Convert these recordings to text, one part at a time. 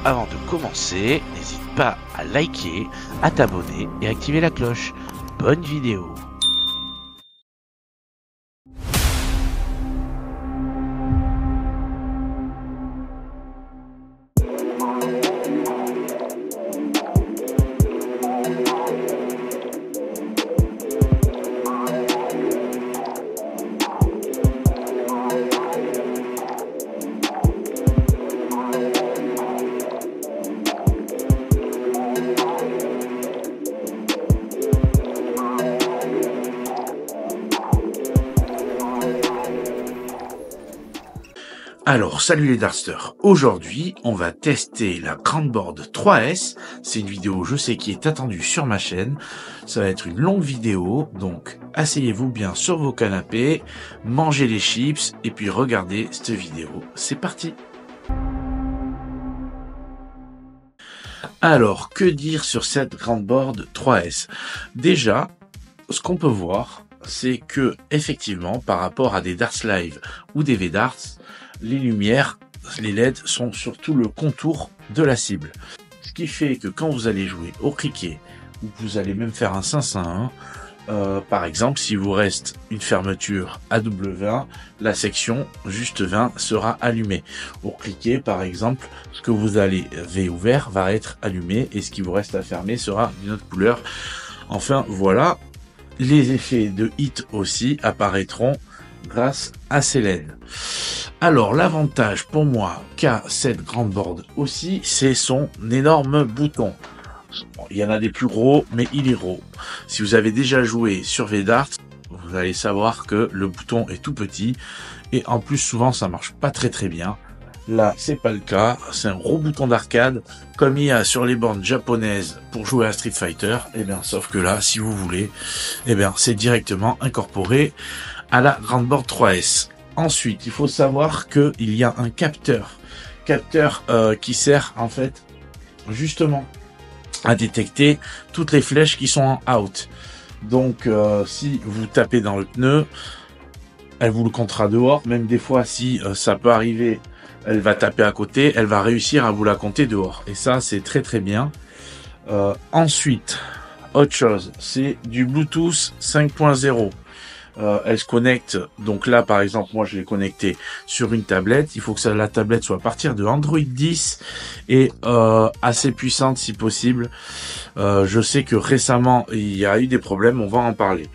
avant de commencer, n'hésite pas à liker, à t'abonner et à activer la cloche. Bonne vidéo. Alors, salut les Dartsters. Aujourd'hui, on va tester la Grandboard 3S. C'est une vidéo, je sais, qui est attendue sur ma chaîne. Ça va être une longue vidéo, donc asseyez-vous bien sur vos canapés, mangez les chips et puis regardez cette vidéo. C'est parti. Alors, que dire sur cette Grandboard 3S? Déjà, ce qu'on peut voir, c'est que effectivement, par rapport à des Darts Live ou des V-Darts, les lumières, les LED sont sur tout le contour de la cible. Ce qui fait que quand vous allez jouer au cricket, ou que vous allez même faire un 5-1, par exemple, si vous reste une fermeture à double 20, la section juste 20 sera allumée. Au cricket, par exemple, ce que vous allez V ouvert va être allumé et ce qui vous reste à fermer sera d'une autre couleur. Enfin, voilà. Les effets de hit aussi apparaîtront grâce à ces LED. Alors, l'avantage pour moi qu'a cette Grandboard aussi, c'est son énorme bouton. Bon, il y en a des plus gros, mais il est gros. Si vous avez déjà joué sur V-Darts, vous allez savoir que le bouton est tout petit. Et en plus, souvent, ça marche pas très bien. Là, c'est pas le cas. C'est un gros bouton d'arcade, comme il y a sur les bornes japonaises pour jouer à Street Fighter. Et bien, sauf que là, si vous voulez, et bien, c'est directement incorporé à la Grandboard 3S. Ensuite, il faut savoir qu'il y a un capteur qui sert en fait justement à détecter toutes les flèches qui sont en out. Donc, si vous tapez dans le pneu, elle vous le comptera dehors. Même des fois, si ça peut arriver, elle va taper à côté, elle va réussir à vous la compter dehors. Et ça, c'est très bien. Ensuite, autre chose, c'est du Bluetooth 5.0. Elle se connecte, donc là par exemple moi je l'ai connecté sur une tablette. Il faut que la tablette soit à partir de Android 10 et assez puissante si possible. Je sais que récemment il y a eu des problèmes, on va en parler.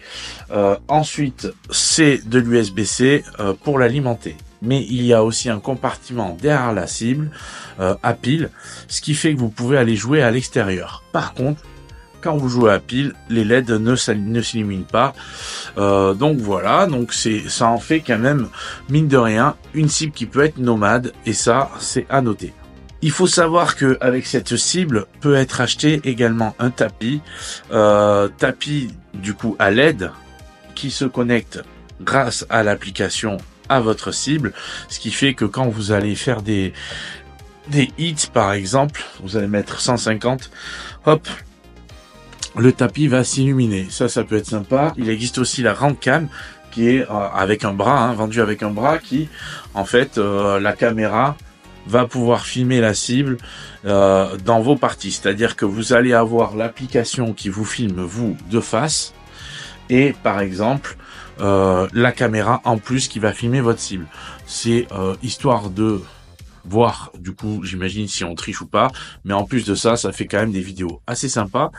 Ensuite c'est de l'USB-C pour l'alimenter. Mais il y a aussi un compartiment derrière la cible à pile, ce qui fait que vous pouvez aller jouer à l'extérieur. Par contre, quand vous jouez à pile, les LED ne s'illuminent pas. Donc voilà, donc ça en fait quand même, mine de rien, une cible qui peut être nomade, et ça, c'est à noter. Il faut savoir que avec cette cible peut être acheté également un tapis, du coup à LED, qui se connecte grâce à l'application à votre cible, ce qui fait que quand vous allez faire des hits par exemple, vous allez mettre 150, hop, le tapis va s'illuminer. Ça peut être sympa. Il existe aussi la Handcam qui est avec un bras, vendu avec un bras, qui en fait la caméra va pouvoir filmer la cible dans vos parties. C'est-à-dire que vous allez avoir l'application qui vous filme vous de face et par exemple la caméra en plus qui va filmer votre cible. C'est histoire de voir du coup, j'imagine, si on triche ou pas, mais en plus de ça, ça fait quand même des vidéos assez sympas.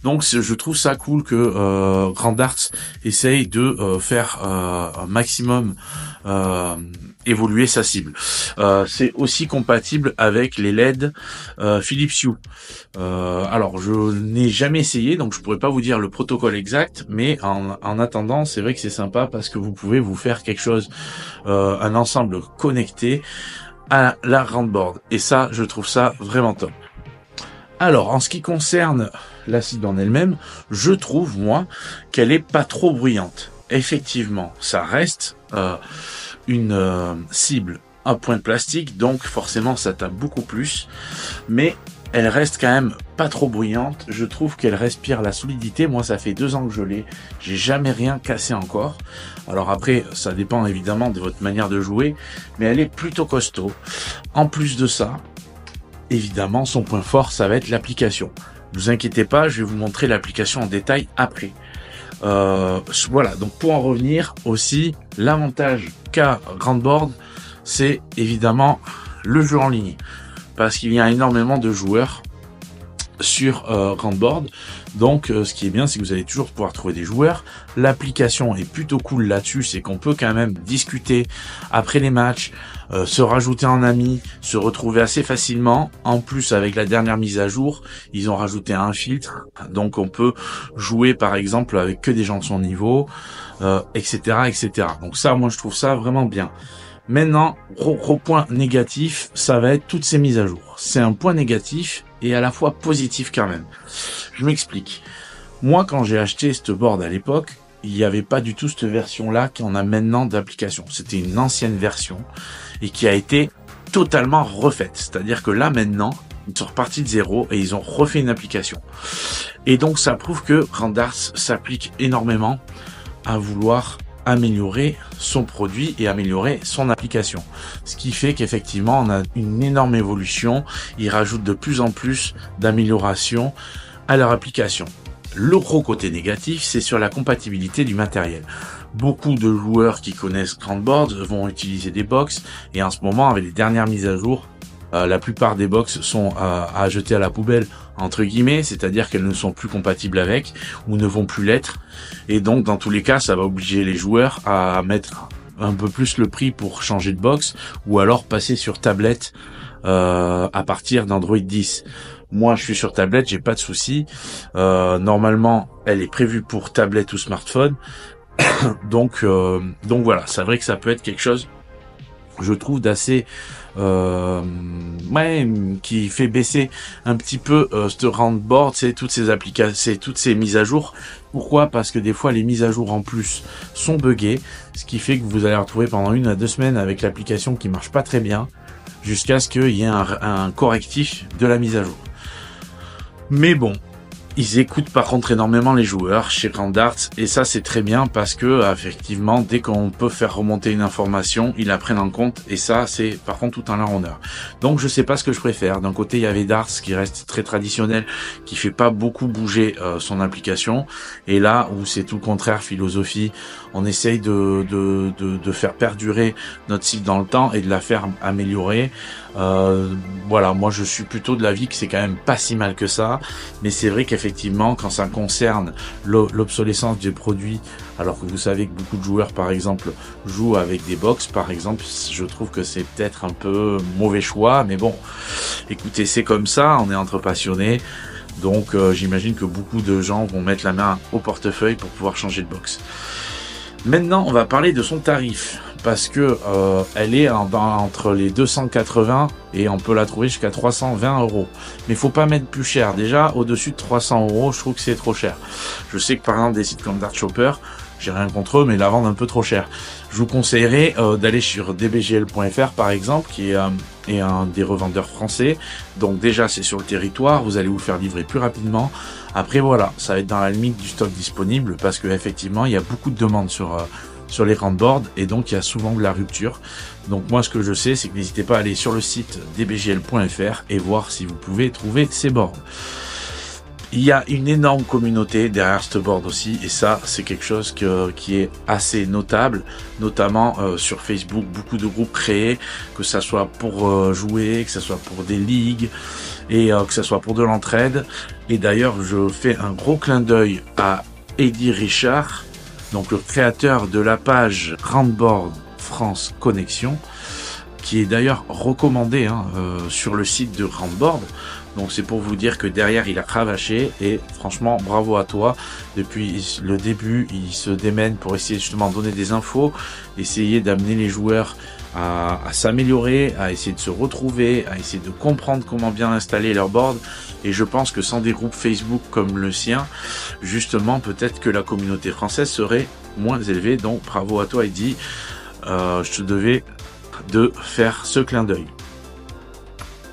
Donc je trouve ça cool que Granddarts essaye de faire un maximum évoluer sa cible. C'est aussi compatible avec les LED Philips Hue. Alors je n'ai jamais essayé, donc je pourrais pas vous dire le protocole exact, mais en attendant, c'est vrai que c'est sympa parce que vous pouvez vous faire quelque chose, un ensemble connecté à la Grandboard. Et ça, je trouve ça vraiment top. Alors, en ce qui concerne la cible en elle-même, je trouve, moi, qu'elle est pas trop bruyante. Effectivement, ça reste une cible à point de plastique, donc forcément, ça tape beaucoup plus. Mais elle reste quand même pas trop bruyante. Je trouve qu'elle respire la solidité. Moi, ça fait 2 ans que je l'ai. J'ai jamais rien cassé encore. Alors après, ça dépend évidemment de votre manière de jouer, mais elle est plutôt costaud. En plus de ça, évidemment, son point fort, ça va être l'application. Ne vous inquiétez pas, je vais vous montrer l'application en détail après. Voilà, donc pour en revenir aussi, l'avantage qu'a Grandboard, c'est évidemment le jeu en ligne. Parce qu'il y a énormément de joueurs sur Grandboard. Donc ce qui est bien, c'est que vous allez toujours pouvoir trouver des joueurs. L'application est plutôt cool là-dessus, c'est qu'on peut quand même discuter après les matchs, se rajouter en ami, se retrouver assez facilement. En plus, avec la dernière mise à jour, ils ont rajouté un filtre, donc on peut jouer par exemple avec que des gens de son niveau, etc., etc. Donc ça, moi je trouve ça vraiment bien. Maintenant, gros point négatif, ça va être toutes ces mises à jour. C'est un point négatif et à la fois positif quand même. Je m'explique. Moi, quand j'ai acheté ce board à l'époque, il n'y avait pas du tout cette version-là qu'on a maintenant d'application. C'était une ancienne version et qui a été totalement refaite. C'est-à-dire que là, maintenant, ils sont repartis de zéro et ils ont refait une application. Et donc, ça prouve que Grandarts s'applique énormément à vouloir améliorer son produit et améliorer son application. Ce qui fait qu'effectivement, on a une énorme évolution. Ils rajoutent de plus en plus d'améliorations à leur application. Le gros côté négatif, c'est sur la compatibilité du matériel. Beaucoup de joueurs qui connaissent Grandboard vont utiliser des box et en ce moment, avec les dernières mises à jour, la plupart des box sont à jeter à la poubelle, entre guillemets, c'est-à-dire qu'elles ne sont plus compatibles avec ou ne vont plus l'être. Et donc, dans tous les cas, ça va obliger les joueurs à mettre un peu plus le prix pour changer de box ou alors passer sur tablette à partir d'Android 10. Moi, je suis sur tablette, j'ai pas de souci. Normalement, elle est prévue pour tablette ou smartphone. donc voilà, c'est vrai que ça peut être quelque chose, je trouve, d'assez qui fait baisser un petit peu ce Grandboard, c'est toutes ces applications, c'est toutes ces mises à jour. Pourquoi? Parce que des fois les mises à jour en plus sont buggées, ce qui fait que vous allez retrouver pendant 1 à 2 semaines avec l'application qui marche pas très bien, jusqu'à ce qu'il y ait un correctif de la mise à jour. Mais bon, ils écoutent par contre énormément les joueurs chez Grandarts et ça c'est très bien parce que effectivement dès qu'on peut faire remonter une information, ils la prennent en compte et ça c'est par contre tout en leur honneur. Donc je sais pas ce que je préfère. D'un côté il y avait Darts qui reste très traditionnel, qui fait pas beaucoup bouger son application, et là où c'est tout le contraire, philosophie, on essaye de faire perdurer notre site dans le temps et de la faire améliorer. Voilà, moi je suis plutôt de l'avis que c'est quand même pas si mal que ça, mais c'est vrai qu'effectivement quand ça concerne l'obsolescence des produits, alors que vous savez que beaucoup de joueurs par exemple jouent avec des box par exemple, je trouve que c'est peut-être un peu mauvais choix, mais bon, écoutez, c'est comme ça, on est entre passionnés, donc j'imagine que beaucoup de gens vont mettre la main au portefeuille pour pouvoir changer de box. Maintenant, on va parler de son tarif, parce que elle est entre les 280 et on peut la trouver jusqu'à 320 €. Mais faut pas mettre plus cher. Déjà, au-dessus de 300 €, je trouve que c'est trop cher. Je sais que par exemple des sites comme Dart Shopper, j'ai rien contre eux, mais la vendent un peu trop cher. Je vous conseillerais d'aller sur dbgl.fr par exemple, qui est un des revendeurs français. Donc déjà, c'est sur le territoire, vous allez vous faire livrer plus rapidement. Après voilà, ça va être dans la limite du stock disponible parce que effectivement, il y a beaucoup de demandes sur les Grandboard et donc il y a souvent de la rupture. Donc moi, ce que je sais, c'est que n'hésitez pas à aller sur le site dbgl.fr et voir si vous pouvez trouver ces boards. Il y a une énorme communauté derrière ce board aussi, et ça c'est quelque chose qui est assez notable, notamment sur Facebook, beaucoup de groupes créés, que ça soit pour jouer, que ça soit pour des ligues, et que ça soit pour de l'entraide. Et d'ailleurs je fais un gros clin d'œil à Eddy Richard, donc le créateur de la page Grandboard France Connexion, qui est d'ailleurs recommandé sur le site de Grandboard. Donc c'est pour vous dire que derrière il a cravaché et franchement bravo à toi. Depuis le début il se démène pour essayer justement de donner des infos, essayer d'amener les joueurs à s'améliorer, à essayer de se retrouver, à essayer de comprendre comment bien installer leur board. Et je pense que sans des groupes Facebook comme le sien, justement peut-être que la communauté française serait moins élevée. Donc bravo à toi Eddy, je te devais de faire ce clin d'œil.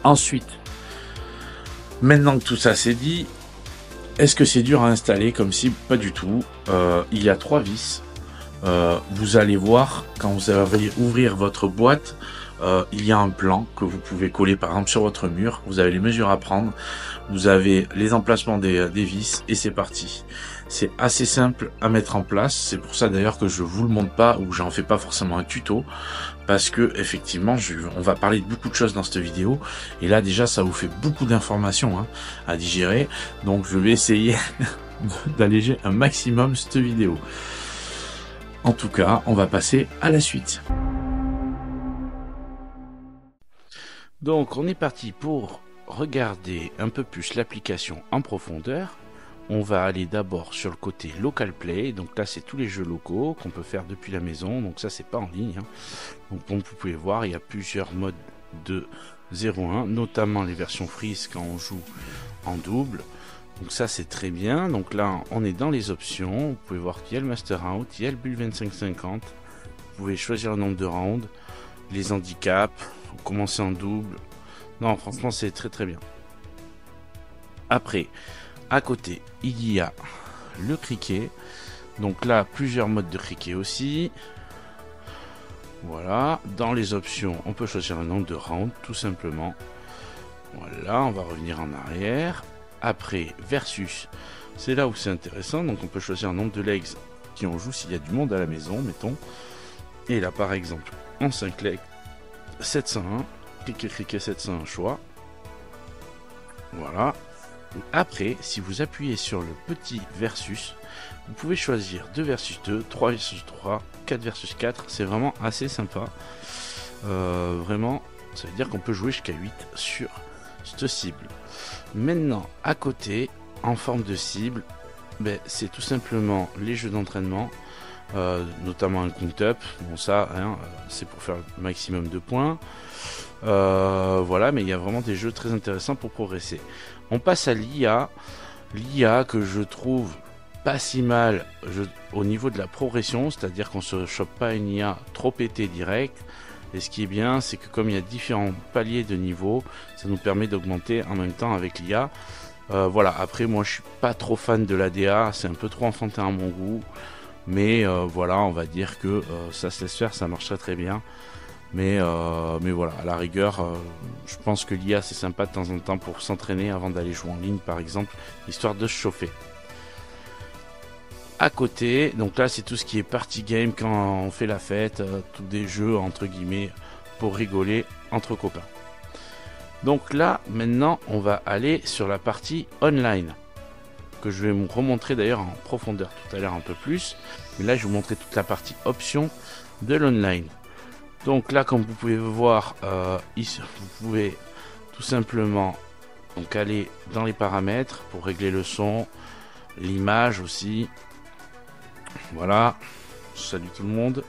Ensuite, maintenant que tout ça c'est dit, est-ce que c'est dur à installer comme si? Pas du tout. Il y a 3 vis. Vous allez voir, quand vous allez ouvrir votre boîte, il y a un plan que vous pouvez coller par exemple sur votre mur. Vous avez les mesures à prendre, vous avez les emplacements des vis et c'est parti. C'est assez simple à mettre en place. C'est pour ça d'ailleurs que je vous le montre pas ou j'en fais pas forcément un tuto, parce que effectivement on va parler de beaucoup de choses dans cette vidéo et là déjà ça vous fait beaucoup d'informations à digérer. Donc je vais essayer d'alléger un maximum cette vidéo. En tout cas, on va passer à la suite. Donc on est parti pour regarder un peu plus l'application en profondeur. On va aller d'abord sur le côté Local Play. Donc là c'est tous les jeux locaux qu'on peut faire depuis la maison. Donc ça c'est pas en ligne. Donc comme vous pouvez voir, il y a plusieurs modes de 0-1, notamment les versions freeze quand on joue en double. Donc ça c'est très bien. Donc là on est dans les options. Vous pouvez voir qu'il y a le Master Out, il y a le Bull 25-50. Vous pouvez choisir le nombre de rounds, les handicaps, commencer en double. Non, franchement c'est très très bien. Après, à côté, il y a le cricket. Donc là, plusieurs modes de cricket aussi. Voilà. Dans les options, on peut choisir un nombre de rounds, tout simplement. Voilà, on va revenir en arrière. Après, versus, c'est là où c'est intéressant. Donc on peut choisir un nombre de legs qui on joue s'il y a du monde à la maison, mettons. Et là, par exemple, en 5 legs, 701. Cricket 701 choix. Voilà. Après, si vous appuyez sur le petit versus, vous pouvez choisir 2 versus 2, 3 versus 3, 4 versus 4. C'est vraiment assez sympa. Vraiment, ça veut dire qu'on peut jouer jusqu'à 8 sur cette cible. Maintenant, à côté, en forme de cible, c'est tout simplement les jeux d'entraînement, notamment un count up. Bon, ça, c'est pour faire le maximum de points. Voilà, mais il y a vraiment des jeux très intéressants pour progresser. On passe à l'IA. L'IA que je trouve pas si mal au niveau de la progression, c'est-à-dire qu'on se chope pas une IA trop pétée direct. Et ce qui est bien, c'est que comme il y a différents paliers de niveau, ça nous permet d'augmenter en même temps avec l'IA. Voilà, après moi je suis pas trop fan de l'ADA, c'est un peu trop enfantin à mon goût. Mais voilà, on va dire que ça se laisse faire, ça marcherait très bien. Mais voilà, à la rigueur, je pense que l'IA c'est sympa de temps en temps pour s'entraîner avant d'aller jouer en ligne par exemple, histoire de se chauffer. À côté, donc là c'est tout ce qui est party game quand on fait la fête, tous des jeux entre guillemets pour rigoler entre copains. Donc là maintenant on va aller sur la partie online, que je vais vous remontrer d'ailleurs en profondeur tout à l'heure un peu plus. Mais là je vais vous montrer toute la partie options de l'online. Donc là, comme vous pouvez voir, ici, vous pouvez tout simplement donc aller dans les paramètres pour régler le son, l'image aussi. Voilà, salut tout le monde.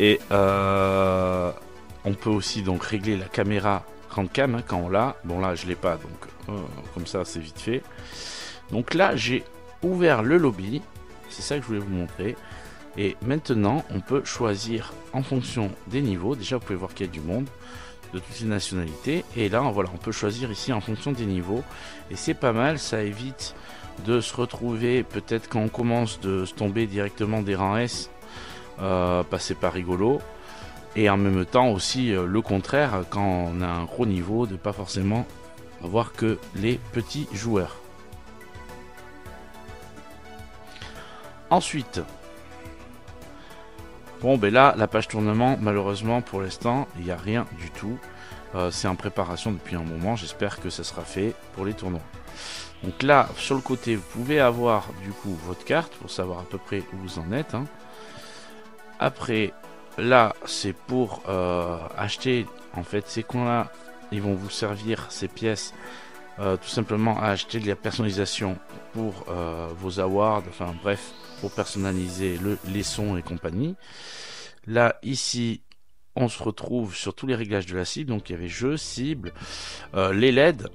Et on peut aussi donc régler la caméra grande cam quand on l'a. Bon là, je l'ai pas, donc comme ça, c'est vite fait. Donc là, j'ai ouvert le lobby. C'est ça que je voulais vous montrer. Et maintenant, on peut choisir en fonction des niveaux. Déjà, vous pouvez voir qu'il y a du monde de toutes les nationalités. Et là, voilà, on peut choisir ici en fonction des niveaux. Et c'est pas mal, ça évite de se retrouver, peut-être quand on commence de se tomber directement des rangs S, c'est pas rigolo. Et en même temps aussi, le contraire, quand on a un gros niveau, de pas forcément avoir que les petits joueurs. Ensuite... Bon, là, la page tournement, malheureusement, pour l'instant, il n'y a rien du tout. C'est en préparation depuis un moment. J'espère que ça sera fait pour les tournois. Donc là, sur le côté, vous pouvez avoir, du coup, votre carte pour savoir à peu près où vous en êtes. Après, là, c'est pour acheter, en fait, ces coins-là. Ils vont vous servir, ces pièces, tout simplement à acheter de la personnalisation pour vos awards. Enfin, bref, pour personnaliser les sons et compagnie. Là, ici, on se retrouve sur tous les réglages de la cible. Donc, il y avait jeu, cible, les LED.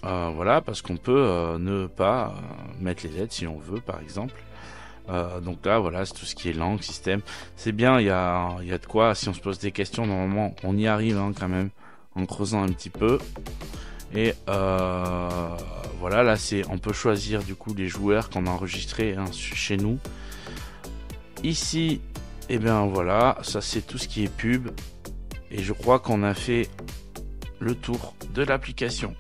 Voilà, parce qu'on peut ne pas mettre les LED si on veut, par exemple. Donc là, voilà, c'est tout ce qui est langue, système. C'est bien, il y a de quoi. Si on se pose des questions, normalement, on y arrive quand même, en creusant un petit peu. Et voilà, là on peut choisir du coup les joueurs qu'on a enregistrés chez nous. Ici, et bien voilà, ça c'est tout ce qui est pub. Et je crois qu'on a fait le tour de l'application.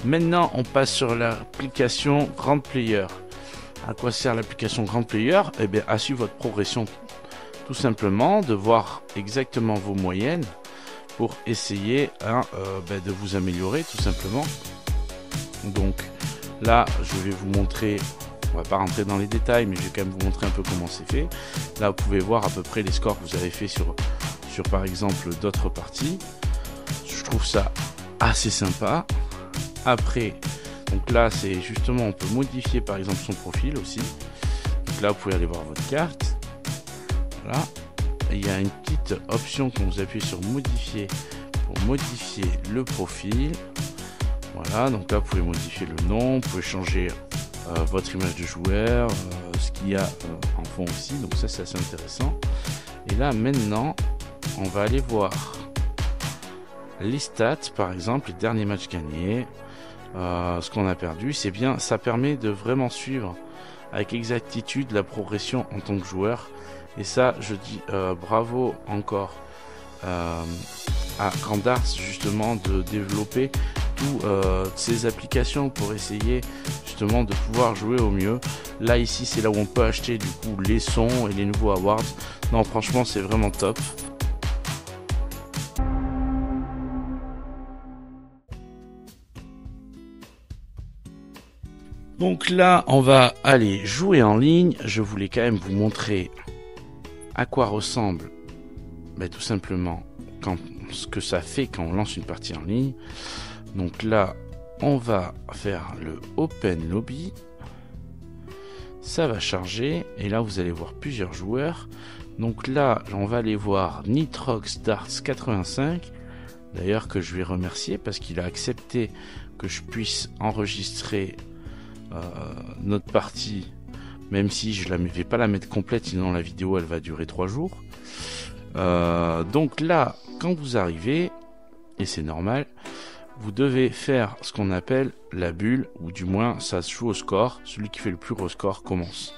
Maintenant, on passe sur l'application Grand Player. À quoi sert l'application Grand Player? Eh bien, à suivre votre progression, tout simplement, de voir exactement vos moyennes pour essayer de vous améliorer, tout simplement. Donc, là, je vais vous montrer, on va pas rentrer dans les détails, mais je vais quand même vous montrer un peu comment c'est fait. Là, vous pouvez voir à peu près les scores que vous avez fait sur par exemple, d'autres parties. Je trouve ça assez sympa. Après, donc là, c'est justement, on peut modifier par exemple son profil aussi. Donc là, vous pouvez aller voir votre carte. Voilà. Et il y a une petite option quand vous appuyez sur modifier pour modifier le profil. Voilà, donc là, vous pouvez modifier le nom, vous pouvez changer votre image de joueur, ce qu'il y a en fond aussi. Donc ça, c'est assez intéressant. Et là, maintenant, on va aller voir les stats, par exemple, les derniers matchs gagnés. Ce qu'on a perdu, c'est bien, ça permet de vraiment suivre avec exactitude la progression en tant que joueur. Et ça, je dis bravo encore à Grand'Arts justement de développer toutes ces applications pour essayer justement de pouvoir jouer au mieux. Là ici, c'est là où on peut acheter du coup les sons et les nouveaux awards. Non, franchement, c'est vraiment top. Donc là, on va aller jouer en ligne. Je voulais quand même vous montrer à quoi ressemble tout simplement ce que ça fait quand on lance une partie en ligne. Donc là, on va faire le Open Lobby. Ça va charger et là, vous allez voir plusieurs joueurs. Donc là, on va aller voir Nitrox Darts 85. D'ailleurs, que je vais remercier parce qu'il a accepté que je puisse enregistrer notre partie, même si je ne vais pas la mettre complète, sinon la vidéo elle va durer 3 jours. Donc là, quand vous arrivez, et c'est normal, vous devez faire ce qu'on appelle la bulle, ou du moins ça se joue au score. Celui qui fait le plus gros score commence.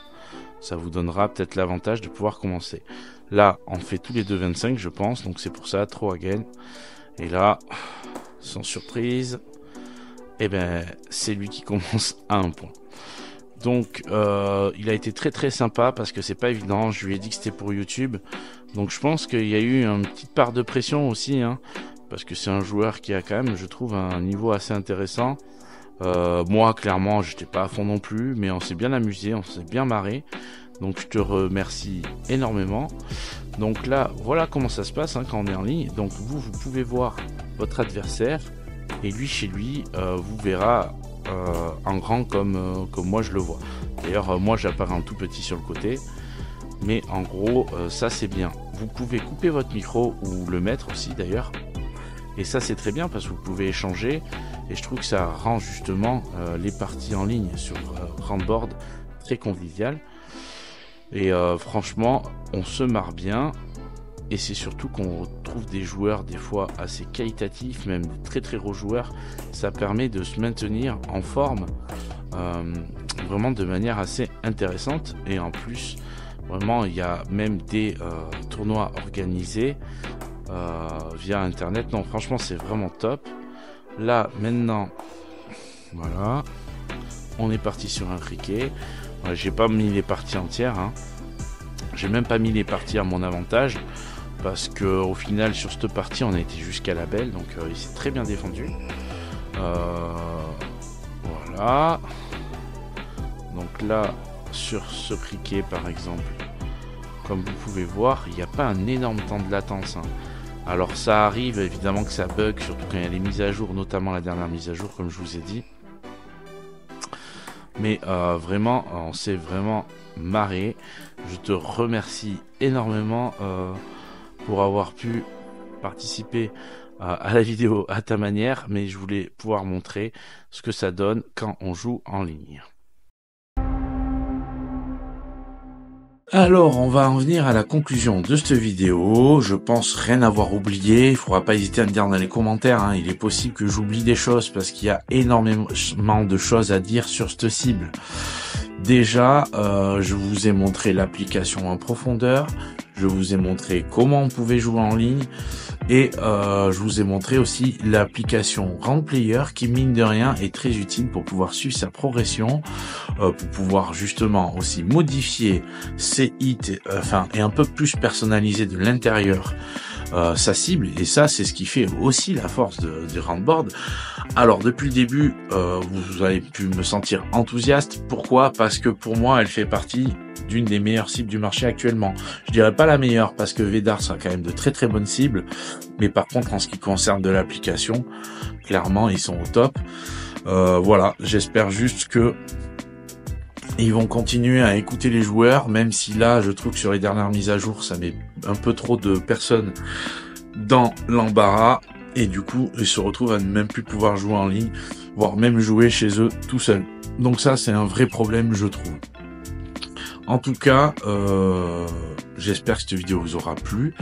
Ça vous donnera peut-être l'avantage de pouvoir commencer. Là, on fait tous les 2,25 je pense, donc c'est pour ça, throw again. Et là, sans surprise, et c'est lui qui commence à 1 point. Donc il a été très très sympa parce que c'est pas évident. Je lui ai dit que c'était pour YouTube, donc je pense qu'il y a eu une petite part de pression aussi, parce que c'est un joueur qui a quand même, je trouve, un niveau assez intéressant. Moi clairement j'étais pas à fond non plus, mais on s'est bien amusé, on s'est bien marré, donc je te remercie énormément. Donc là voilà comment ça se passe quand on est en ligne. Donc vous pouvez voir votre adversaire et lui chez lui vous verra en grand comme moi je le vois. D'ailleurs moi j'apparais en tout petit sur le côté, mais en gros ça c'est bien. Vous pouvez couper votre micro ou le mettre aussi d'ailleurs, et ça c'est très bien parce que vous pouvez échanger, et je trouve que ça rend justement les parties en ligne sur Grandboard très convivial. Et franchement on se marre bien, et c'est surtout qu'on retrouve des joueurs des fois assez qualitatifs, même des très très gros joueurs. Ça permet de se maintenir en forme vraiment de manière assez intéressante. Et en plus vraiment il y a même des tournois organisés via internet. Non franchement c'est vraiment top. Là maintenant voilà, on est parti sur un cricket. J'ai pas mis les parties entières, j'ai même pas mis les parties à mon avantage, parce que au final sur cette partie on a été jusqu'à la belle, donc il s'est très bien défendu. Voilà, donc là sur ce cricket par exemple, comme vous pouvez voir, il n'y a pas un énorme temps de latence, Alors ça arrive évidemment que ça bug, surtout quand il y a les mises à jour, notamment la dernière mise à jour comme je vous ai dit. Mais vraiment, on s'est vraiment marré. Je te remercie énormément pour avoir pu participer à la vidéo à ta manière, mais je voulais pouvoir montrer ce que ça donne quand on joue en ligne. Alors, on va en venir à la conclusion de cette vidéo. Je pense rien avoir oublié. Il faudra pas hésiter à me dire dans les commentaires. Il est possible que j'oublie des choses parce qu'il y a énormément de choses à dire sur cette cible. Déjà, je vous ai montré l'application en profondeur, je vous ai montré comment on pouvait jouer en ligne, et je vous ai montré aussi l'application Round Player qui, mine de rien, est très utile pour pouvoir suivre sa progression, pour pouvoir justement aussi modifier ses hits, et un peu plus personnaliser de l'intérieur sa cible, et ça c'est ce qui fait aussi la force du Roundboard. Alors depuis le début, vous avez pu me sentir enthousiaste. Pourquoi? Parce que pour moi elle fait partie d'une des meilleures cibles du marché actuellement. Je dirais pas la meilleure parce que Védarts a quand même de très très bonnes cibles, mais par contre en ce qui concerne de l'application, clairement ils sont au top. Voilà, j'espère juste que ils vont continuer à écouter les joueurs, même si là, je trouve que sur les dernières mises à jour, ça met un peu trop de personnes dans l'embarras, et du coup, ils se retrouvent à ne même plus pouvoir jouer en ligne, voire même jouer chez eux tout seuls. Donc ça, c'est un vrai problème, je trouve. En tout cas, j'espère que cette vidéo vous aura plu.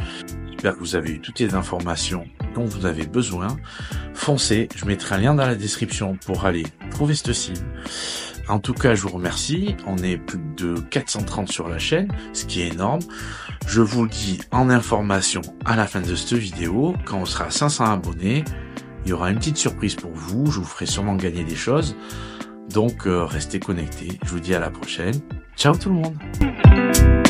J'espère que vous avez eu toutes les informations dont vous avez besoin. Foncez, je mettrai un lien dans la description pour aller trouver ce site. En tout cas, je vous remercie. On est plus de 430 sur la chaîne, ce qui est énorme. Je vous le dis en information à la fin de cette vidéo. Quand on sera à 500 abonnés, il y aura une petite surprise pour vous. Je vous ferai sûrement gagner des choses. Donc, restez connectés. Je vous dis à la prochaine. Ciao tout le monde!